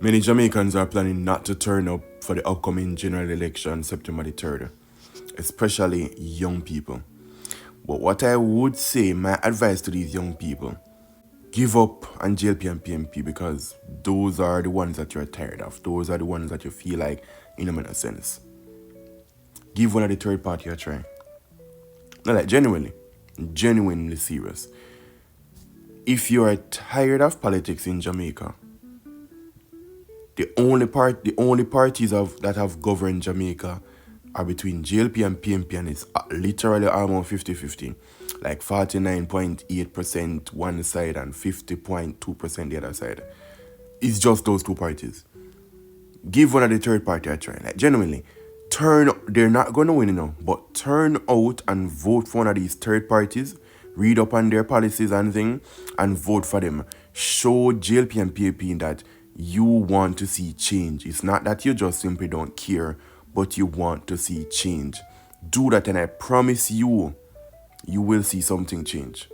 Many Jamaicans are planning not to turn up for the upcoming general election September the 3rd, especially young people. But what I would say, my advice to these young people, give up on JLP and PNP because those are the ones that you're tired of. Those are the ones that you feel like in a manner of sense. Give one of the third party a try. No, like genuinely serious. If you are tired of politics in Jamaica, the only parties that have governed Jamaica are between JLP and PNP, and it's literally almost 50-50. Like 49.8% one side and 50.2% the other side. It's just those two parties. Give one of the third party a try. Like genuinely. They're not gonna win, but turn out and vote for one of these third parties, read up on their policies and things, and vote for them. Show JLP and PAP that you want to see change. It's not that you just simply don't care, but you want to see change. Do that and I promise you, you will see something change.